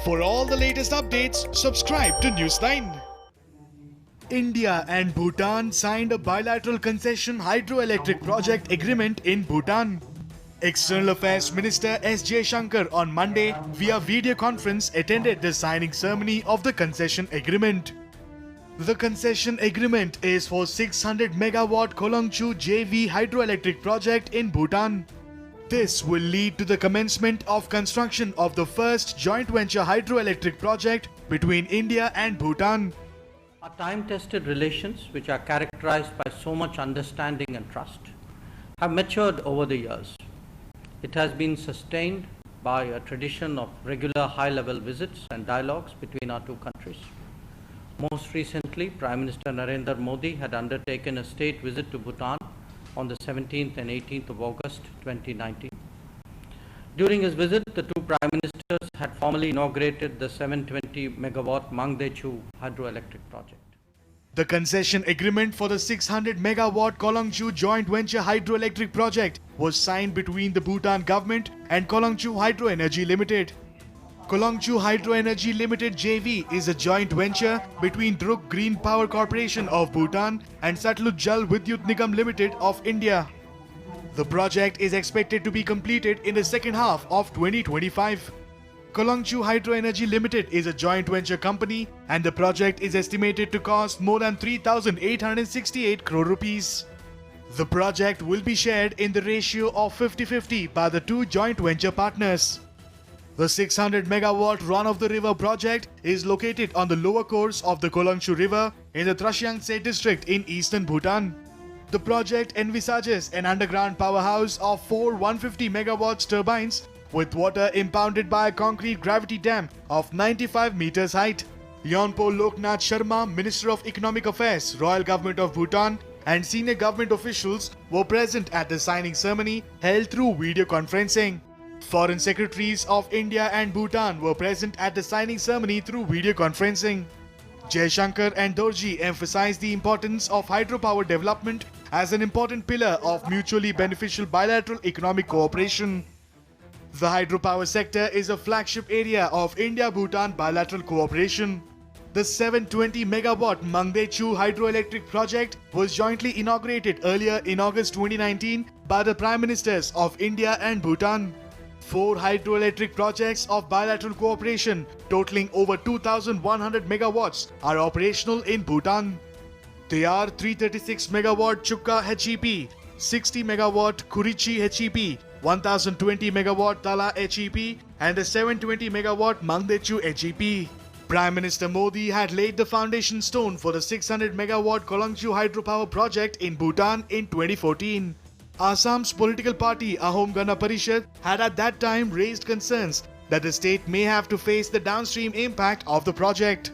For all the latest updates, subscribe to News9. India and Bhutan signed a bilateral concession hydroelectric project agreement in Bhutan. External Affairs Minister S. Jaishankar on Monday via video conference attended the signing ceremony of the concession agreement. The concession agreement is for 600 megawatt Kolongchu JV hydroelectric project in Bhutan. This will lead to the commencement of construction of the first joint venture hydroelectric project between India and Bhutan. Our time-tested relations, which are characterized by so much understanding and trust, have matured over the years. It has been sustained by a tradition of regular high-level visits and dialogues between our two countries. Most recently, Prime Minister Narendra Modi had undertaken a state visit to Bhutan on the 17th and 18th of August 2019. During his visit, the two Prime Ministers had formally inaugurated the 720 megawatt Mangdechu hydroelectric project. The concession agreement for the 600 megawatt Kolongchu joint venture hydroelectric project was signed between the Bhutan government and Kolongchu Hydro Energy Limited. Kolongchu Hydro Energy Limited JV is a joint venture between Druk Green Power Corporation of Bhutan and Satluj Jal Vidyut Nigam Limited of India. The project is expected to be completed in the second half of 2025. Kolongchu Hydro Energy Limited is a joint venture company and the project is estimated to cost more than 3,868 crore rupees. The project will be shared in the ratio of 50-50 by the two joint venture partners. The 600 megawatt run-of-the-river project is located on the lower course of the Kolongchu River in the Trashyangse district in eastern Bhutan. The project envisages an underground powerhouse of 4 150 megawatts turbines with water impounded by a concrete gravity dam of 95 meters height. Yonpo Loknath Sharma, Minister of Economic Affairs, Royal Government of Bhutan, and senior government officials were present at the signing ceremony held through video conferencing. Foreign Secretaries of India and Bhutan were present at the signing ceremony through video conferencing. Jaishankar and Dorji emphasized the importance of hydropower development as an important pillar of mutually beneficial bilateral economic cooperation. The hydropower sector is a flagship area of India-Bhutan bilateral cooperation. The 720 megawatt Mangdechu hydroelectric project was jointly inaugurated earlier in August 2019 by the Prime Ministers of India and Bhutan. 4 hydroelectric projects of bilateral cooperation totaling over 2,100 megawatts are operational in Bhutan. They are 336 megawatt Chukka HEP, 60 megawatt Kurichi HEP, 1020 megawatt Tala HEP and the 720 megawatt Mangdechu HEP. Prime Minister Modi had laid the foundation stone for the 600 megawatt Kolongchu hydropower project in Bhutan in 2014. Assam's political party Ahom Gana Parishad had at that time raised concerns that the state may have to face the downstream impact of the project.